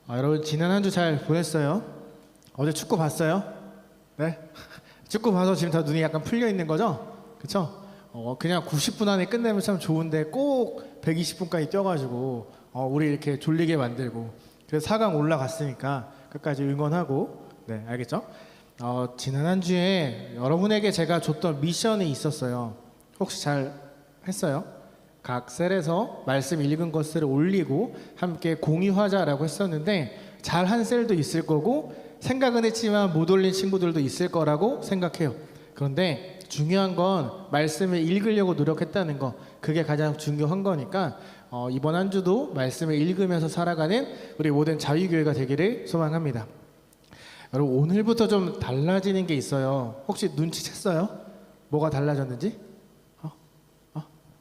여러분 지난 한 주 잘 보냈어요? 어제 축구 봤어요? 네? 축구 봐서 지금 다 눈이 약간 풀려 있는 거죠? 그쵸? 그냥 90분 안에 끝내면 참 좋은데 꼭 120분까지 뛰어가지고 우리 이렇게 졸리게 만들고, 그래서 4강 올라갔으니까 끝까지 응원하고. 네, 알겠죠? 지난 한 주에 여러분에게 제가 줬던 미션이 있었어요. 혹시 잘 했어요? 각 셀에서 말씀 읽은 것을 올리고 함께 공유하자라고 했었는데, 잘한 셀도 있을 거고 생각은 했지만 못 올린 친구들도 있을 거라고 생각해요. 그런데 중요한 건 말씀을 읽으려고 노력했다는 거, 그게 가장 중요한 거니까 이번 한 주도 말씀을 읽으면서 살아가는 우리 모든 자유교회가 되기를 소망합니다. 여러분, 오늘부터 좀 달라지는 게 있어요. 혹시 눈치챘어요? 뭐가 달라졌는지?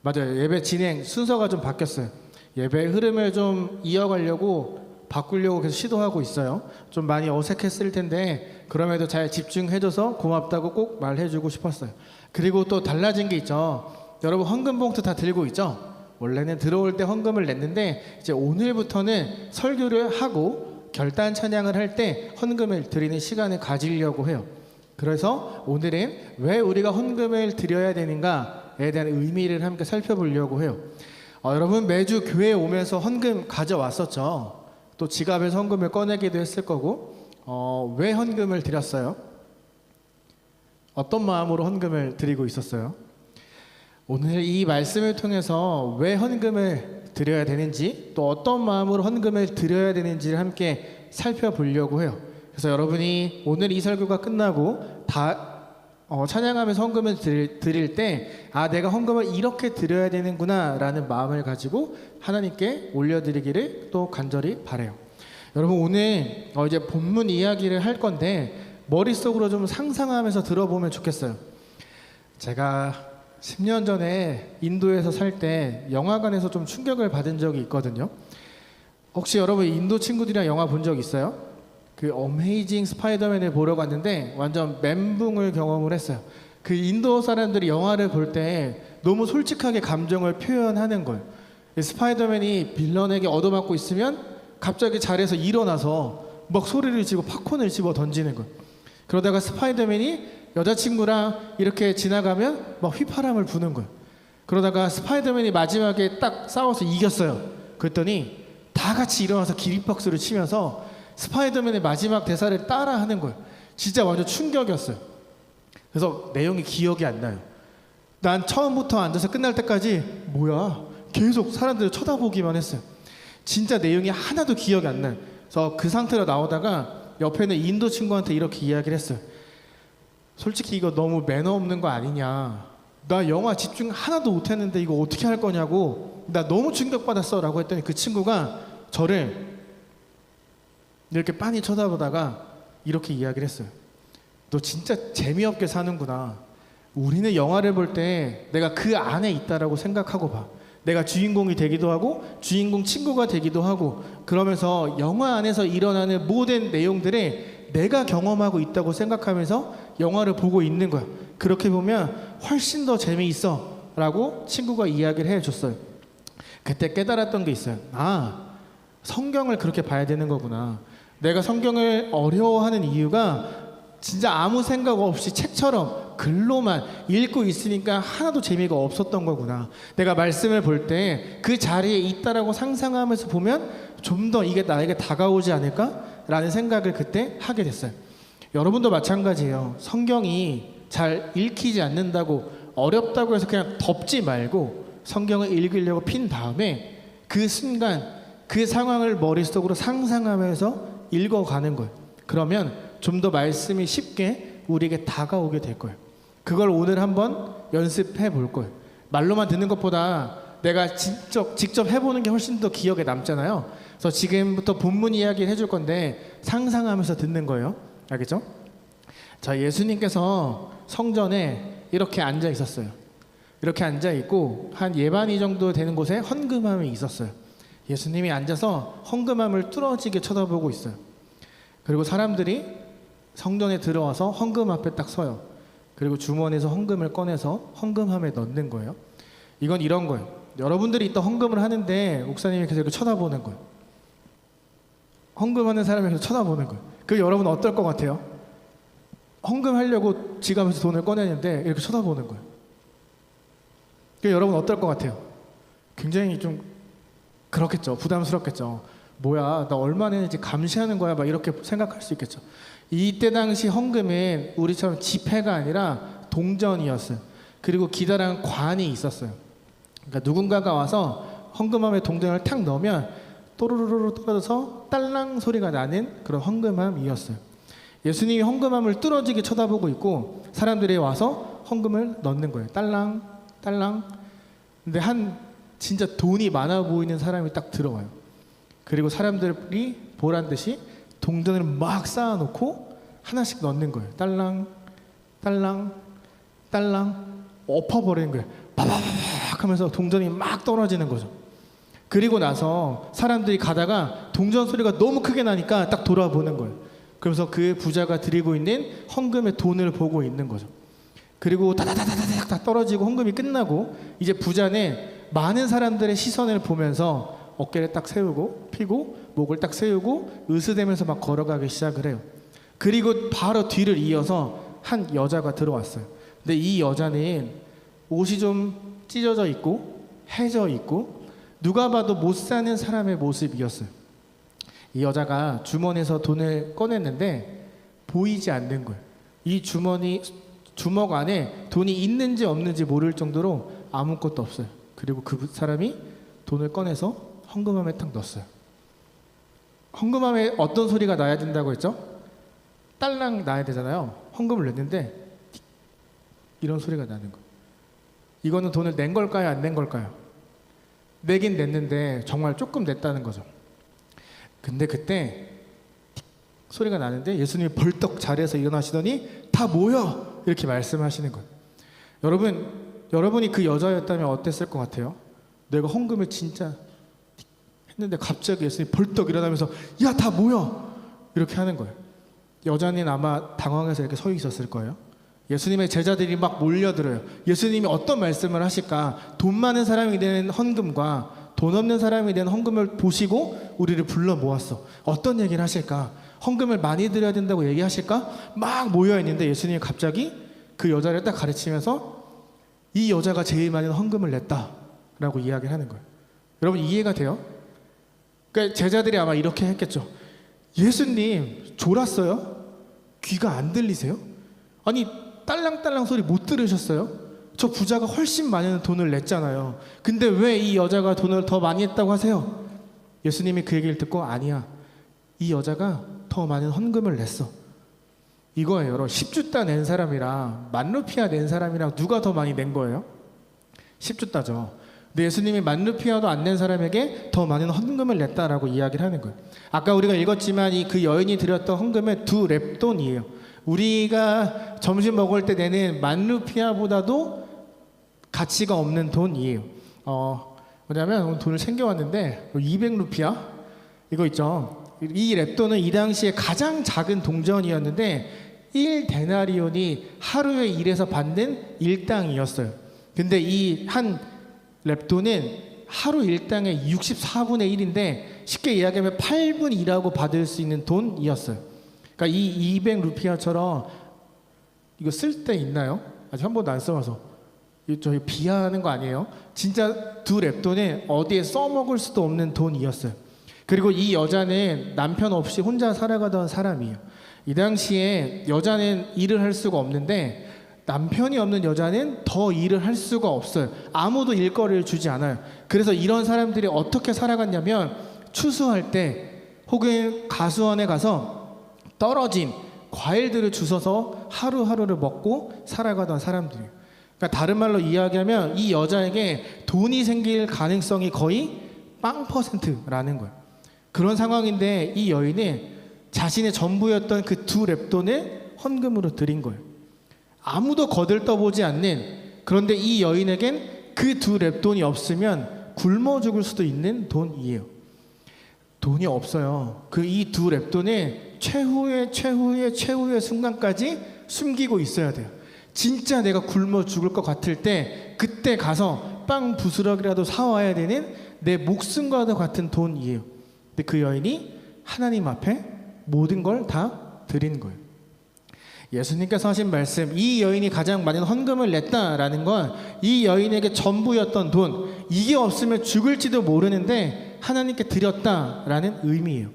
맞아요. 예배 진행 순서가 좀 바뀌었어요. 예배 흐름을 좀 이어가려고 바꾸려고 계속 시도하고 있어요. 좀 많이 어색했을 텐데 그럼에도 잘 집중해줘서 고맙다고 꼭 말해주고 싶었어요. 그리고 또 달라진 게 있죠. 여러분 헌금 봉투 다 들고 있죠? 원래는 들어올 때 헌금을 냈는데 이제 오늘부터는 설교를 하고 결단 찬양을 할 때 헌금을 드리는 시간을 가지려고 해요. 그래서 오늘은 왜 우리가 헌금을 드려야 되는가에 대한 의미를 함께 살펴보려고 해요. 여러분 매주 교회에 오면서 헌금 가져왔었죠. 또 지갑에서 헌금을 꺼내기도 했을 거고. 왜 헌금을 드렸어요? 어떤 마음으로 헌금을 드리고 있었어요? 오늘 이 말씀을 통해서 왜 헌금을 드려야 되는지, 또 어떤 마음으로 헌금을 드려야 되는지를 함께 살펴보려고 해요. 그래서 여러분이 오늘 이 설교가 끝나고 다 찬양하면서 헌금을 드릴 때 내가 헌금을 이렇게 드려야 되는구나 라는 마음을 가지고 하나님께 올려드리기를 또 간절히 바라요. 여러분 오늘 이제 본문 이야기를 할 건데 머릿속으로 좀 상상하면서 들어보면 좋겠어요. 제가 10년 전에 인도에서 살 때 영화관에서 좀 충격을 받은 적이 있거든요. 혹시 여러분 인도 친구들이랑 영화 본 적 있어요? 그 어메이징 스파이더맨을 보러 갔는데 완전 멘붕을 경험을 했어요. 그 인도 사람들이 영화를 볼 때 너무 솔직하게 감정을 표현하는 거예요. 스파이더맨이 빌런에게 얻어맞고 있으면 갑자기 자리에서 일어나서 막 소리를 지르고 팝콘을 집어 던지는 거예요. 그러다가 스파이더맨이 여자친구랑 이렇게 지나가면 막 휘파람을 부는 거예요. 그러다가 스파이더맨이 마지막에 딱 싸워서 이겼어요. 그랬더니 다 같이 일어나서 기립박수를 치면서 스파이더맨의 마지막 대사를 따라 하는 거예요. 진짜 완전 충격이었어요. 그래서 내용이 기억이 안 나요. 난 처음부터 앉아서 끝날 때까지 뭐야? 계속 사람들을 쳐다보기만 했어요. 진짜 내용이 하나도 기억이 안 나요. 그래서 그 상태로 나오다가 옆에 있는 인도 친구한테 이렇게 이야기를 했어요. 솔직히 이거 너무 매너 없는 거 아니냐. 나 영화 집중 하나도 못했는데 이거 어떻게 할 거냐고. 나 너무 충격받았어 라고 했더니 그 친구가 저를 이렇게 빤히 쳐다보다가 이렇게 이야기를 했어요. 너 진짜 재미없게 사는구나. 우리는 영화를 볼 때 내가 그 안에 있다라고 생각하고 봐. 내가 주인공이 되기도 하고 주인공 친구가 되기도 하고, 그러면서 영화 안에서 일어나는 모든 내용들에 내가 경험하고 있다고 생각하면서 영화를 보고 있는 거야. 그렇게 보면 훨씬 더 재미있어 라고 친구가 이야기를 해줬어요. 그때 깨달았던 게 있어요. 성경을 그렇게 봐야 되는 거구나. 내가 성경을 어려워하는 이유가 진짜 아무 생각 없이 책처럼 글로만 읽고 있으니까 하나도 재미가 없었던 거구나. 내가 말씀을 볼 때 그 자리에 있다라고 상상하면서 보면 좀 더 이게 나에게 다가오지 않을까라는 생각을 그때 하게 됐어요. 여러분도 마찬가지예요. 성경이 잘 읽히지 않는다고, 어렵다고 해서 그냥 덮지 말고 성경을 읽으려고 핀 다음에 그 순간 그 상황을 머릿속으로 상상하면서 읽어가는 거예요. 그러면 좀 더 말씀이 쉽게 우리에게 다가오게 될 거예요. 그걸 오늘 한번 연습해 볼 거예요. 말로만 듣는 것보다 내가 직접 해보는 게 훨씬 더 기억에 남잖아요. 그래서 지금부터 본문 이야기를 해줄 건데 상상하면서 듣는 거예요. 알겠죠? 자, 예수님께서 성전에 이렇게 앉아 있었어요. 이렇게 앉아 있고 한 예반이 정도 되는 곳에 헌금함이 있었어요. 예수님이 앉아서 헌금함을 뚫어지게 쳐다보고 있어요. 그리고 사람들이 성전에 들어와서 헌금 앞에 딱 서요. 그리고 주머니에서 헌금을 꺼내서 헌금함에 넣는 거예요. 이건 이런 거예요. 여러분들이 이따 헌금을 하는데 목사님이 계속 이렇게 쳐다보는 거예요. 헌금하는 사람에서 쳐다보는 거예요. 그 여러분 어떨 것 같아요? 헌금하려고 지갑에서 돈을 꺼내는데 이렇게 쳐다보는 거예요. 그 여러분 어떨 것 같아요? 굉장히 좀 그렇겠죠. 부담스럽겠죠. 뭐야, 나 얼마 내는지 감시하는 거야, 막 이렇게 생각할 수 있겠죠. 이때 당시 헌금은 우리처럼 지폐가 아니라 동전이었어요. 그리고 기다란 관이 있었어요. 그러니까 누군가가 와서 헌금함에 동전을 탁 넣으면 또르르르 떨어져서 딸랑 소리가 나는 그런 헌금함이었어요. 예수님이 헌금함을 뚫어지게 쳐다보고 있고 사람들이 와서 헌금을 넣는 거예요. 딸랑 딸랑. 근데 한 진짜 돈이 많아 보이는 사람이 딱 들어와요. 그리고 사람들이 보란 듯이 동전을 막 쌓아놓고 하나씩 넣는 거예요. 딸랑 딸랑 딸랑 엎어버리는 거예요. 바바박 하면서 동전이 막 떨어지는 거죠. 그리고 나서 사람들이 가다가 동전 소리가 너무 크게 나니까 딱 돌아보는 거예요. 그래서 그 부자가 드리고 있는 헌금의 돈을 보고 있는 거죠. 그리고 다다다다닥 다 떨어지고 헌금이 끝나고 이제 부자는 많은 사람들의 시선을 보면서 어깨를 딱 세우고 피고 목을 딱 세우고 으스대면서 막 걸어가기 시작을 해요. 그리고 바로 뒤를 이어서 한 여자가 들어왔어요. 근데 이 여자는 옷이 좀 찢어져 있고 해져 있고 누가 봐도 못 사는 사람의 모습이었어요. 이 여자가 주머니에서 돈을 꺼냈는데 보이지 않는 거예요. 이 주먹 안에 돈이 있는지 없는지 모를 정도로 아무것도 없어요. 그리고 그 사람이 돈을 꺼내서 헌금함에 딱 넣었어요. 헌금함에 어떤 소리가 나야 된다고 했죠? 딸랑 나야 되잖아요. 헌금을 냈는데 이런 소리가 나는 거예요. 이거는 돈을 낸 걸까요? 안 낸 걸까요? 내긴 냈는데 정말 조금 냈다는 거죠. 근데 그때 소리가 나는데 예수님이 벌떡 자리에서 일어나시더니 다 모여! 이렇게 말씀하시는 거예요. 여러분이 그 여자였다면 어땠을 것 같아요? 내가 헌금을 진짜 했는데 갑자기 예수님이 벌떡 일어나면서 야, 다 모여! 이렇게 하는 거예요. 여자는 아마 당황해서 이렇게 서 있었을 거예요. 예수님의 제자들이 막 몰려들어요. 예수님이 어떤 말씀을 하실까? 돈 많은 사람이 되는 헌금과 돈 없는 사람이 되는 헌금을 보시고 우리를 불러 모았어. 어떤 얘기를 하실까? 헌금을 많이 드려야 된다고 얘기하실까? 막 모여있는데 예수님이 갑자기 그 여자를 딱 가르치면서 이 여자가 제일 많은 헌금을 냈다라고 이야기를 하는 거예요. 여러분 이해가 돼요? 그러니까 제자들이 아마 이렇게 했겠죠. 예수님 졸았어요? 귀가 안 들리세요? 아니 딸랑딸랑 소리 못 들으셨어요? 저 부자가 훨씬 많은 돈을 냈잖아요. 근데 왜 이 여자가 돈을 더 많이 했다고 하세요? 예수님이 그 얘기를 듣고 아니야, 이 여자가 더 많은 헌금을 냈어. 이거예요. 여러분 10주따 낸 사람이랑 만루피아 낸 사람이랑 누가 더 많이 낸 거예요? 10주따죠. 근데 예수님이 만루피아도 안 낸 사람에게 더 많은 헌금을 냈다라고 이야기를 하는 거예요. 아까 우리가 읽었지만 그 여인이 드렸던 헌금은 2렙돈이에요. 우리가 점심 먹을 때 내는 만루피아보다도 가치가 없는 돈이에요. 뭐냐면 돈을 챙겨왔는데 200루피아 이거 있죠. 이 렙돈은 이 당시에 가장 작은 동전이었는데 1데나리온이 하루에 일해서 받는 일당이었어요. 근데 이 한 렙돈은 하루 일당의 64분의 1인데 쉽게 이야기하면 8분 일하고 받을 수 있는 돈이었어요. 그러니까 이 200루피아처럼 이거 쓸 때 있나요? 아직 한 번도 안 써봐서 저희 비하하는 거 아니에요? 진짜 2렙돈은 어디에 써먹을 수도 없는 돈이었어요. 그리고 이 여자는 남편 없이 혼자 살아가던 사람이에요. 이 당시에 여자는 일을 할 수가 없는데 남편이 없는 여자는 더 일을 할 수가 없어요. 아무도 일거리를 주지 않아요. 그래서 이런 사람들이 어떻게 살아갔냐면 추수할 때 혹은 가수원에 가서 떨어진 과일들을 주워서 하루하루를 먹고 살아가던 사람들이에요. 그러니까 다른 말로 이야기하면 이 여자에게 돈이 생길 가능성이 거의 0%라는 거예요. 그런 상황인데 이 여인은 자신의 전부였던 그 2렙돈을 헌금으로 드린 거예요. 아무도 거들떠보지 않는, 그런데 이 여인에겐 그 2렙돈이 없으면 굶어 죽을 수도 있는 돈이에요. 돈이 없어요. 그 이 2렙돈을 최후의 순간까지 숨기고 있어야 돼요. 진짜 내가 굶어 죽을 것 같을 때 그때 가서 빵 부스러기라도 사와야 되는 내 목숨과도 같은 돈이에요. 근데 그 여인이 하나님 앞에 모든 걸 다 드린 거예요. 예수님께서 하신 말씀, 이 여인이 가장 많은 헌금을 냈다라는 건 이 여인에게 전부였던 돈, 이게 없으면 죽을지도 모르는데 하나님께 드렸다라는 의미예요.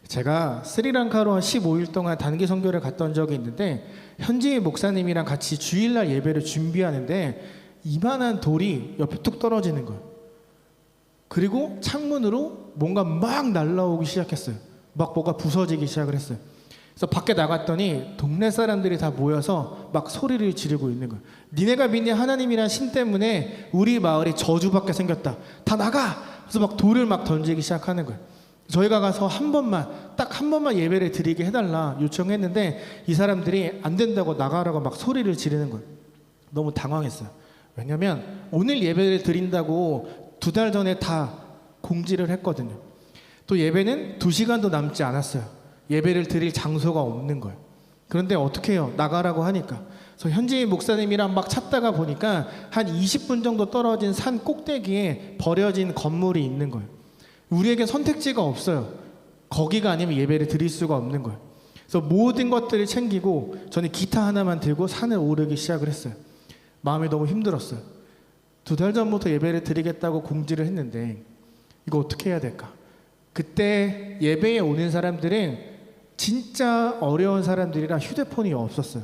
제가 스리랑카로 한 15일 동안 단기 선교를 갔던 적이 있는데 현지의 목사님이랑 같이 주일날 예배를 준비하는데 이만한 돌이 옆에 뚝 떨어지는 거예요. 그리고 창문으로 뭔가 막 날라오기 시작했어요. 막 뭐가 부서지기 시작을 했어요. 그래서 밖에 나갔더니 동네 사람들이 다 모여서 막 소리를 지르고 있는 거예요. 니네가 믿는 하나님이란 신 때문에 우리 마을이 저주받게 생겼다. 다 나가! 그래서 막 돌을 막 던지기 시작하는 거예요. 저희가 가서 딱 한 번만 예배를 드리게 해달라 요청했는데 이 사람들이 안 된다고 나가라고 막 소리를 지르는 거예요. 너무 당황했어요. 왜냐면 오늘 예배를 드린다고 2달 전에 다 공지를 했거든요. 또 예배는 2시간도 남지 않았어요. 예배를 드릴 장소가 없는 거예요. 그런데 어떻게 해요? 나가라고 하니까. 그래서 현지인 목사님이랑 막 찾다가 보니까 한 20분 정도 떨어진 산 꼭대기에 버려진 건물이 있는 거예요. 우리에게 선택지가 없어요. 거기가 아니면 예배를 드릴 수가 없는 거예요. 그래서 모든 것들을 챙기고 저는 기타 하나만 들고 산을 오르기 시작을 했어요. 마음이 너무 힘들었어요. 2달 전부터 예배를 드리겠다고 공지를 했는데 이거 어떻게 해야 될까? 그때 예배에 오는 사람들은 진짜 어려운 사람들이라 휴대폰이 없었어요.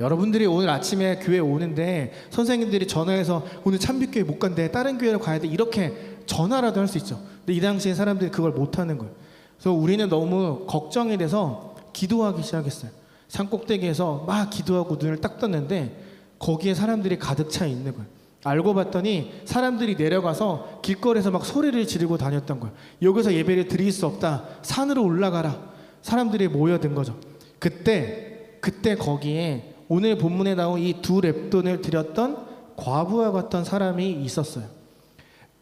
여러분들이 오늘 아침에 교회 오는데 선생님들이 전화해서 오늘 참빛교회 못 간대, 다른 교회로 가야 돼, 이렇게 전화라도 할 수 있죠. 근데 이 당시에 사람들이 그걸 못하는 거예요. 그래서 우리는 너무 걱정이 돼서 기도하기 시작했어요. 산꼭대기에서 막 기도하고 눈을 딱 떴는데 거기에 사람들이 가득 차 있는 거예요. 알고 봤더니 사람들이 내려가서 길거리에서 막 소리를 지르고 다녔던 거예요. 여기서 예배를 드릴 수 없다, 산으로 올라가라. 사람들이 모여든 거죠. 그때 거기에 오늘 본문에 나온 이 2렙돈을 드렸던 과부와 같던 사람이 있었어요.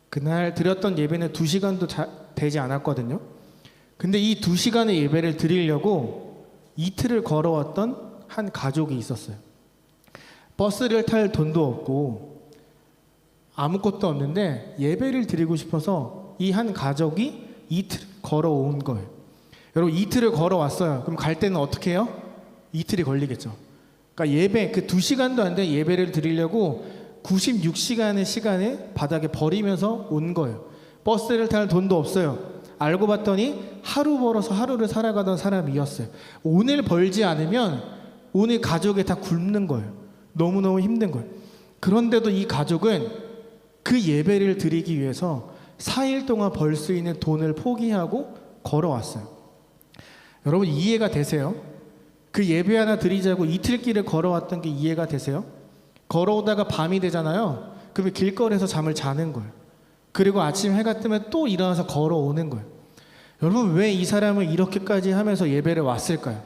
그날 드렸던 예배는 2시간도 되지 않았거든요. 근데 이 2시간의 예배를 드리려고 이틀을 걸어왔던 한 가족이 있었어요. 버스를 탈 돈도 없고 아무것도 없는데 예배를 드리고 싶어서 이 한 가족이 이틀 걸어온 거예요. 여러분, 이틀을 걸어왔어요. 그럼 갈 때는 어떻게 해요? 이틀이 걸리겠죠. 그러니까 예배, 그 2시간도 안 된 예배를 드리려고 96시간의 시간을 바닥에 버리면서 온 거예요. 버스를 탈 돈도 없어요. 알고 봤더니 하루 벌어서 하루를 살아가던 사람이었어요. 오늘 벌지 않으면 오늘 가족이 다 굶는 거예요. 너무너무 힘든 거예요. 그런데도 이 가족은 그 예배를 드리기 위해서 4일 동안 벌 수 있는 돈을 포기하고 걸어왔어요. 여러분, 이해가 되세요? 그 예배 하나 드리자고 이틀 길을 걸어왔던 게 이해가 되세요? 걸어오다가 밤이 되잖아요. 그러면 길거리에서 잠을 자는 거예요. 그리고 아침 해가 뜨면 또 일어나서 걸어오는 거예요. 여러분, 왜 이 사람은 이렇게까지 하면서 예배를 왔을까요?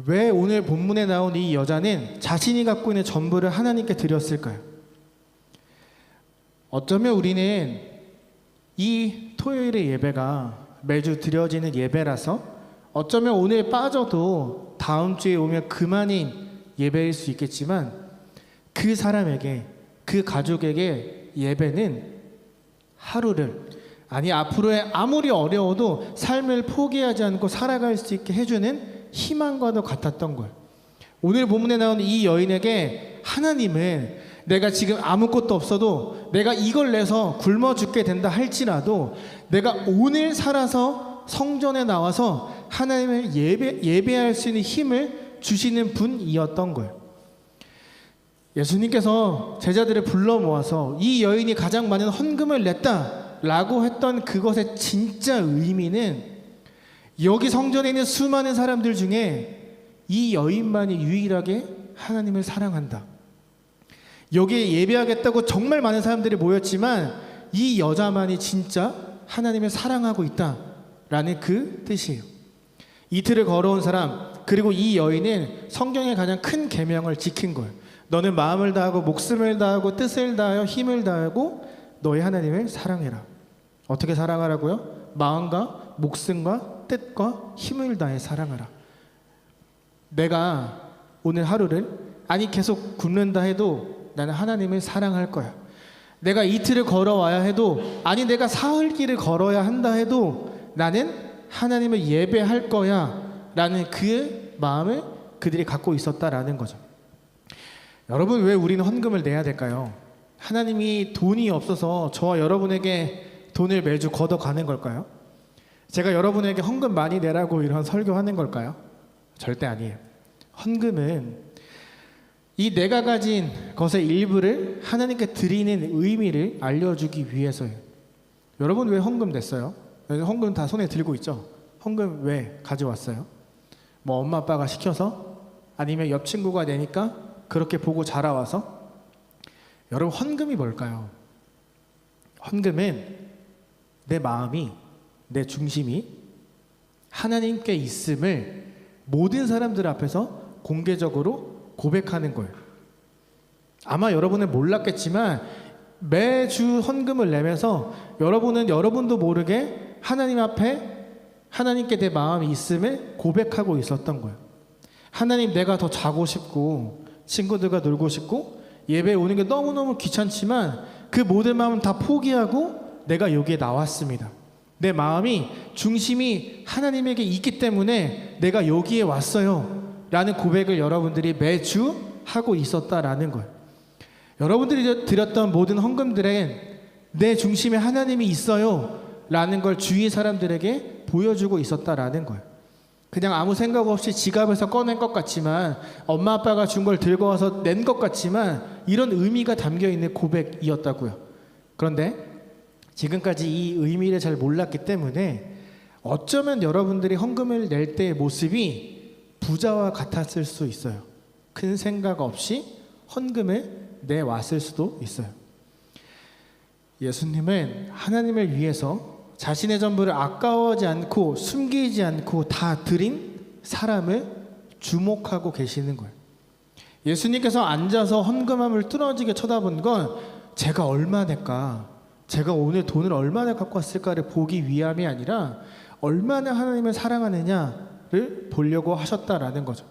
왜 오늘 본문에 나온 이 여자는 자신이 갖고 있는 전부를 하나님께 드렸을까요? 어쩌면 우리는 이 토요일의 예배가 매주 드려지는 예배라서 어쩌면 오늘 빠져도 다음 주에 오면 그만인 예배일 수 있겠지만 그 사람에게, 그 가족에게 예배는 하루를, 아니 앞으로의 아무리 어려워도 삶을 포기하지 않고 살아갈 수 있게 해주는 희망과도 같았던 거예요. 오늘 본문에 나오는 이 여인에게 하나님은 내가 지금 아무것도 없어도 내가 이걸 내서 굶어 죽게 된다 할지라도 내가 오늘 살아서 성전에 나와서 하나님을 예배할 수 있는 힘을 주시는 분이었던 거예요. 예수님께서 제자들을 불러 모아서 이 여인이 가장 많은 헌금을 냈다라고 했던 그것의 진짜 의미는 여기 성전에 있는 수많은 사람들 중에 이 여인만이 유일하게 하나님을 사랑한다. 여기에 예배하겠다고 정말 많은 사람들이 모였지만 이 여자만이 진짜 하나님을 사랑하고 있다라는 그 뜻이에요. 이틀을 걸어온 사람, 그리고 이 여인은 성경의 가장 큰 계명을 지킨 거예요. 너는 마음을 다하고 목숨을 다하고 뜻을 다하여 힘을 다하고 너의 하나님을 사랑해라. 어떻게 사랑하라고요? 마음과 목숨과 뜻과 힘을 다해 사랑하라. 내가 오늘 하루를, 아니 계속 굶는다 해도 나는 하나님을 사랑할 거야. 내가 이틀을 걸어와야 해도, 아니 내가 사흘 길을 걸어야 한다 해도 나는 하나님을 예배할 거야 라는 그 마음을 그들이 갖고 있었다라는 거죠. 여러분, 왜 우리는 헌금을 내야 될까요? 하나님이 돈이 없어서 저와 여러분에게 돈을 매주 걷어가는 걸까요? 제가 여러분에게 헌금 많이 내라고 이런 설교하는 걸까요? 절대 아니에요. 헌금은 이 내가 가진 것의 일부를 하나님께 드리는 의미를 알려주기 위해서예요. 여러분, 왜 헌금 냈어요? 헌금 다 손에 들고 있죠? 헌금 왜 가져왔어요? 뭐 엄마 아빠가 시켜서? 아니면 옆 친구가 내니까 그렇게 보고 자라와서? 여러분, 헌금이 뭘까요? 헌금은 내 마음이, 내 중심이 하나님께 있음을 모든 사람들 앞에서 공개적으로 고백하는 거예요. 아마 여러분은 몰랐겠지만 매주 헌금을 내면서 여러분은 여러분도 모르게 하나님 앞에 하나님께 내 마음이 있음을 고백하고 있었던 거예요. 하나님, 내가 더 자고 싶고 친구들과 놀고 싶고 예배에 오는 게 너무너무 귀찮지만 그 모든 마음은 다 포기하고 내가 여기에 나왔습니다. 내 마음이 중심이 하나님에게 있기 때문에 내가 여기에 왔어요 라는 고백을 여러분들이 매주 하고 있었다라는 거예요. 여러분들이 드렸던 모든 헌금들엔 내 중심에 하나님이 있어요 라는 걸 주위 사람들에게 보여주고 있었다라는 거예요. 그냥 아무 생각 없이 지갑에서 꺼낸 것 같지만, 엄마 아빠가 준 걸 들고 와서 낸 것 같지만 이런 의미가 담겨있는 고백이었다고요. 그런데 지금까지 이 의미를 잘 몰랐기 때문에 어쩌면 여러분들이 헌금을 낼 때의 모습이 부자와 같았을 수 있어요. 큰 생각 없이 헌금을 내왔을 수도 있어요. 예수님은 하나님을 위해서 자신의 전부를 아까워하지 않고 숨기지 않고 다 드린 사람을 주목하고 계시는 거예요. 예수님께서 앉아서 헌금함을 뚫어지게 쳐다본 건 제가 얼마 낼까, 제가 오늘 돈을 얼마나 갖고 왔을까를 보기 위함이 아니라 얼마나 하나님을 사랑하느냐를 보려고 하셨다라는 거죠.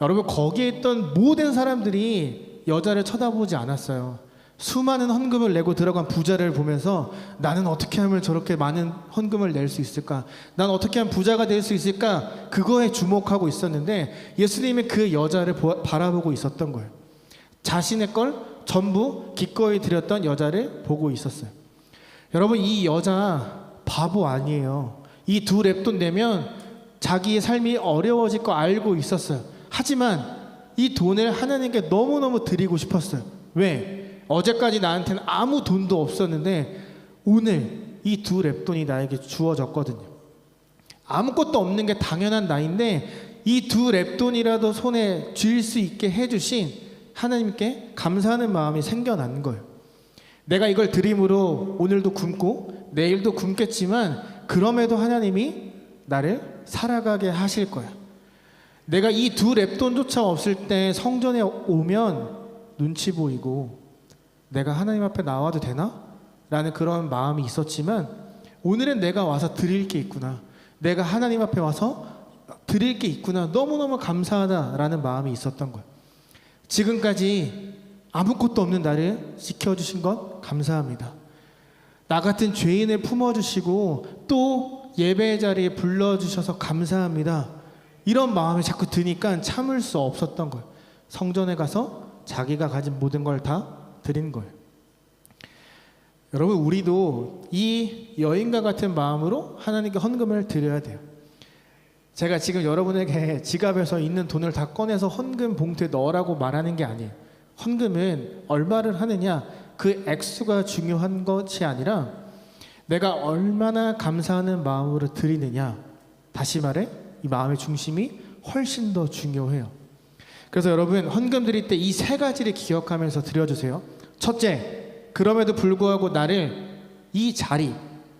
여러분, 거기에 있던 모든 사람들이 여자를 쳐다보지 않았어요. 수많은 헌금을 내고 들어간 부자를 보면서 나는 어떻게 하면 저렇게 많은 헌금을 낼 수 있을까? 난 어떻게 하면 부자가 될 수 있을까? 그거에 주목하고 있었는데 예수님은 그 여자를 바라보고 있었던 거예요. 자신의 걸 전부 기꺼이 드렸던 여자를 보고 있었어요. 여러분, 이 여자 바보 아니에요. 이 두 렙돈 내면 자기의 삶이 어려워질 거 알고 있었어요. 하지만 이 돈을 하나님께 너무너무 드리고 싶었어요. 왜? 어제까지 나한테는 아무 돈도 없었는데 오늘 이 두 렙돈이 나에게 주어졌거든요. 아무것도 없는 게 당연한 나인데 이 두 렙돈이라도 손에 쥘 수 있게 해주신 하나님께 감사하는 마음이 생겨난 거예요. 내가 이걸 드림으로 오늘도 굶고 내일도 굶겠지만 그럼에도 하나님이 나를 살아가게 하실 거야. 내가 이 두 렙돈조차 없을 때 성전에 오면 눈치 보이고 내가 하나님 앞에 나와도 되나? 라는 그런 마음이 있었지만 오늘은 내가 와서 드릴 게 있구나, 내가 하나님 앞에 와서 드릴 게 있구나, 너무너무 감사하다라는 마음이 있었던 거예요. 지금까지 아무것도 없는 나를 지켜주신 것 감사합니다. 나 같은 죄인을 품어주시고 또 예배의 자리에 불러주셔서 감사합니다. 이런 마음이 자꾸 드니까 참을 수 없었던 거예요. 성전에 가서 자기가 가진 모든 걸 다 드린 거예요. 여러분, 우리도 이 여인과 같은 마음으로 하나님께 헌금을 드려야 돼요. 제가 지금 여러분에게 지갑에서 있는 돈을 다 꺼내서 헌금 봉투에 넣으라고 말하는 게 아니에요. 헌금은 얼마를 하느냐, 그 액수가 중요한 것이 아니라 내가 얼마나 감사하는 마음으로 드리느냐, 다시 말해 이 마음의 중심이 훨씬 더 중요해요. 그래서 여러분, 헌금 드릴 때 이 세 가지를 기억하면서 드려주세요. 첫째, 그럼에도 불구하고 나를 이 자리,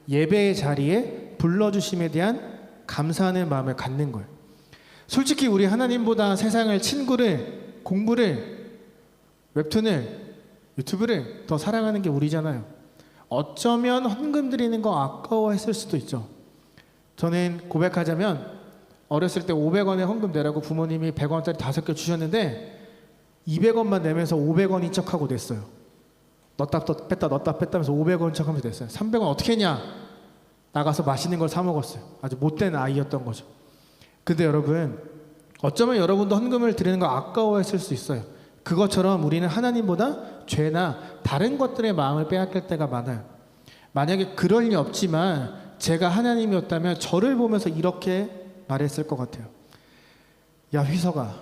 예배의 자리에 불러주심에 대한 감사하는 마음을 갖는 거예요. 솔직히 우리 하나님보다 세상을, 친구를, 공부를, 웹툰을, 유튜브를 더 사랑하는 게 우리잖아요. 어쩌면 헌금 드리는 거 아까워했을 수도 있죠. 저는 고백하자면 어렸을 때 500원에 헌금 내라고 부모님이 100원짜리 5개 주셨는데 200원만 내면서 500원인 척하고 냈어요. 넣다 뺐다 넣다 뺐다 하면서 500원 척하면서 냈어요. 300원 어떻게 했냐? 나가서 맛있는 걸 사 먹었어요. 아주 못된 아이였던 거죠. 근데 여러분, 어쩌면 여러분도 헌금을 드리는 거 아까워했을 수 있어요. 그것처럼 우리는 하나님보다 죄나 다른 것들의 마음을 빼앗길 때가 많아요. 만약에 그럴 리 없지만 제가 하나님이었다면 저를 보면서 이렇게 말했을 것 같아요. 야, 휘석아,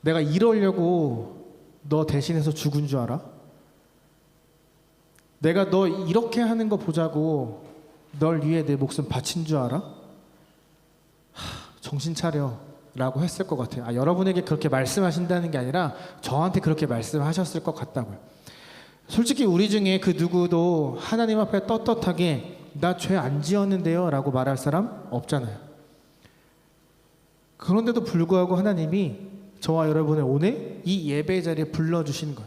내가 이러려고 너 대신해서 죽은 줄 알아? 내가 너 이렇게 하는 거 보자고 널 위해 내 목숨 바친 줄 알아? 정신 차려 라고 했을 것 같아요. 여러분에게 그렇게 말씀하신다는 게 아니라 저한테 그렇게 말씀하셨을 것 같다고요. 솔직히 우리 중에 그 누구도 하나님 앞에 떳떳하게 나 죄 안 지었는데요 라고 말할 사람 없잖아요. 그런데도 불구하고 하나님이 저와 여러분을 오늘 이 예배 자리에 불러주신 것,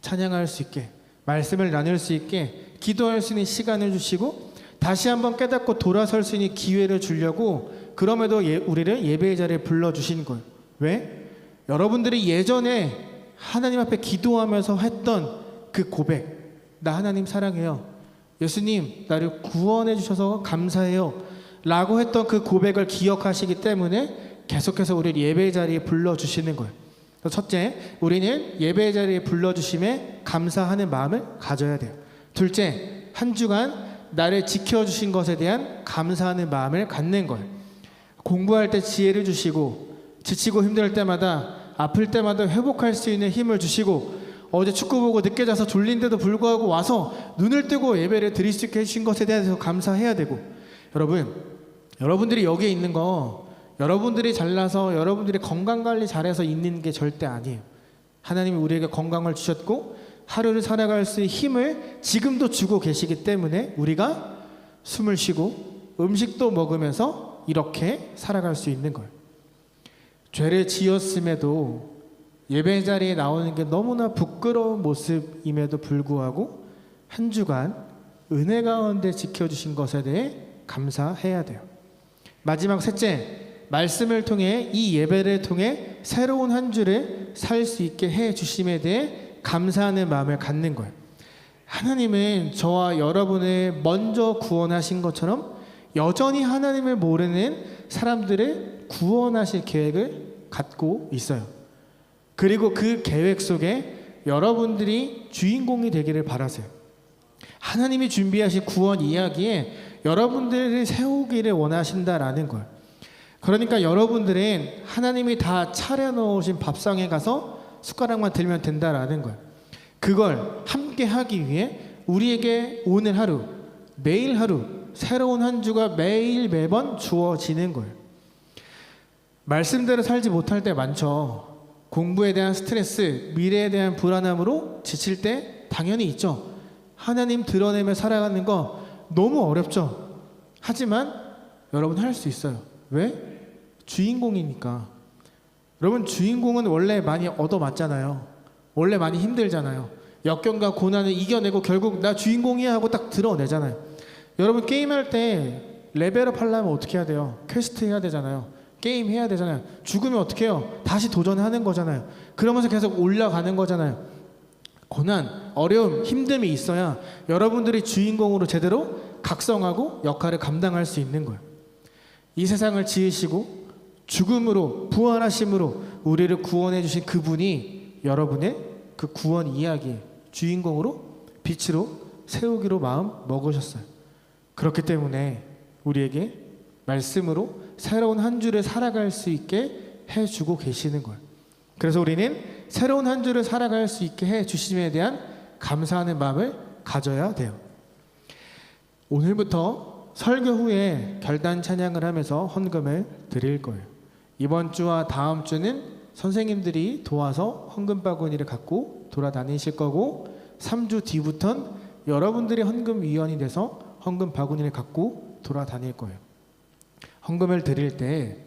찬양할 수 있게, 말씀을 나눌 수 있게, 기도할 수 있는 시간을 주시고 다시 한번 깨닫고 돌아설 수 있는 기회를 주려고 그럼에도 우리를 예배의 자리에 불러주신 거예요. 왜? 여러분들이 예전에 하나님 앞에 기도하면서 했던 그 고백, 나 하나님 사랑해요, 예수님 나를 구원해 주셔서 감사해요 라고 했던 그 고백을 기억하시기 때문에 계속해서 우리를 예배의 자리에 불러주시는 거예요. 첫째, 우리는 예배의 자리에 불러주심에 감사하는 마음을 가져야 돼요. 둘째, 한 주간 나를 지켜주신 것에 대한 감사하는 마음을 갖는 거예요. 공부할 때 지혜를 주시고, 지치고 힘들 때마다, 아플 때마다 회복할 수 있는 힘을 주시고, 어제 축구 보고 늦게 자서 졸린데도 불구하고 와서 눈을 뜨고 예배를 드릴 수 있게 해주신 것에 대해서 감사해야 되고, 여러분들이 여기에 있는 거 여러분들이 잘나서 여러분들이 건강관리 잘해서 있는 게 절대 아니에요. 하나님이 우리에게 건강을 주셨고 하루를 살아갈 수 있는 힘을 지금도 주고 계시기 때문에 우리가 숨을 쉬고 음식도 먹으면서 이렇게 살아갈 수 있는 거예요. 죄를 지었음에도 예배 자리에 나오는 게 너무나 부끄러운 모습임에도 불구하고 한 주간 은혜 가운데 지켜주신 것에 대해 감사해야 돼요. 마지막 셋째, 말씀을 통해 이 예배를 통해 새로운 한 주를 살 수 있게 해 주심에 대해 감사하는 마음을 갖는 거예요. 하나님은 저와 여러분을 먼저 구원하신 것처럼 여전히 하나님을 모르는 사람들을 구원하실 계획을 갖고 있어요. 그리고 그 계획 속에 여러분들이 주인공이 되기를 바라세요. 하나님이 준비하신 구원 이야기에 여러분들을 세우기를 원하신다라는 거예요. 그러니까 여러분들은 하나님이 다 차려놓으신 밥상에 가서 숟가락만 들면 된다라는 거예요. 그걸 함께 하기 위해 우리에게 오늘 하루, 매일 하루, 새로운 한 주가 매일 매번 주어지는 거예요. 말씀대로 살지 못할 때 많죠. 공부에 대한 스트레스, 미래에 대한 불안함으로 지칠 때 당연히 있죠. 하나님 드러내며 살아가는 거 너무 어렵죠. 하지만 여러분 할 수 있어요. 왜? 주인공이니까. 여러분, 주인공은 원래 많이 얻어맞잖아요. 원래 많이 힘들잖아요. 역경과 고난을 이겨내고 결국 나 주인공이야 하고 딱 드러내잖아요. 여러분, 게임할 때 레벨업 하려면 어떻게 해야 돼요? 퀘스트 해야 되잖아요. 게임 해야 되잖아요. 죽으면 어떻게 해요? 다시 도전하는 거잖아요. 그러면서 계속 올라가는 거잖아요. 고난, 어려움, 힘듦이 있어야 여러분들이 주인공으로 제대로 각성하고 역할을 감당할 수 있는 거예요. 이 세상을 지으시고 죽음으로 부활하심으로 우리를 구원해 주신 그분이 여러분의 그 구원 이야기의 주인공으로 빛으로 세우기로 마음 먹으셨어요. 그렇기 때문에 우리에게 말씀으로 새로운 한 주를 살아갈 수 있게 해주고 계시는 거예요. 그래서 우리는 새로운 한 주를 살아갈 수 있게 해주심에 대한 감사하는 마음을 가져야 돼요. 오늘부터 설교 후에 결단 찬양을 하면서 헌금을 드릴 거예요. 이번 주와 다음 주는 선생님들이 도와서 헌금 바구니를 갖고 돌아다니실 거고 3주 뒤부터는 여러분들이 헌금위원이 돼서 헌금 바구니를 갖고 돌아다닐 거예요. 헌금을 드릴 때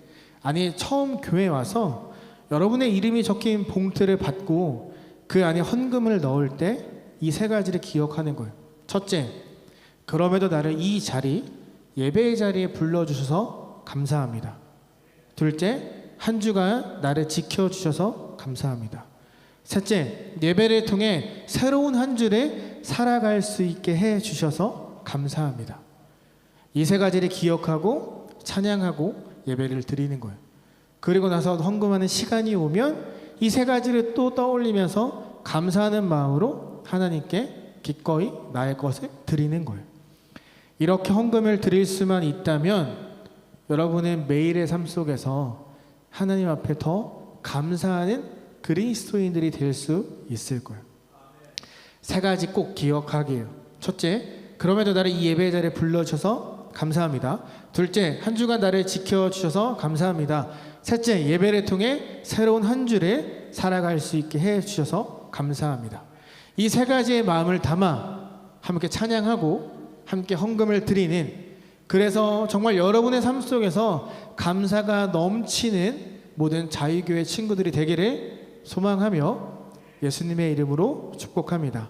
처음 교회 와서 여러분의 이름이 적힌 봉투를 받고 그 안에 헌금을 넣을 때 이 세 가지를 기억하는 거예요. 첫째, 그럼에도 나를 이 자리, 예배의 자리에 불러주셔서 감사합니다. 둘째, 한 주간 나를 지켜주셔서 감사합니다. 셋째, 예배를 통해 새로운 한 주를 살아갈 수 있게 해주셔서 감사합니다. 이 세 가지를 기억하고 찬양하고 예배를 드리는 거예요. 그리고 나서 헌금하는 시간이 오면 이 세 가지를 또 떠올리면서 감사하는 마음으로 하나님께 기꺼이 나의 것을 드리는 거예요. 이렇게 헌금을 드릴 수만 있다면 여러분은 매일의 삶 속에서 하나님 앞에 더 감사하는 그리스도인들이 될 수 있을 거예요. 세 가지 꼭 기억하게요. 첫째, 그럼에도 나를 이 예배 자리에 불러주셔서 감사합니다. 둘째, 한 주간 나를 지켜주셔서 감사합니다. 셋째, 예배를 통해 새로운 한 주를 살아갈 수 있게 해주셔서 감사합니다. 이 세 가지의 마음을 담아 함께 찬양하고 함께 헌금을 드리는, 그래서 정말 여러분의 삶 속에서 감사가 넘치는 모든 자유교회 친구들이 되기를 소망하며 예수님의 이름으로 축복합니다.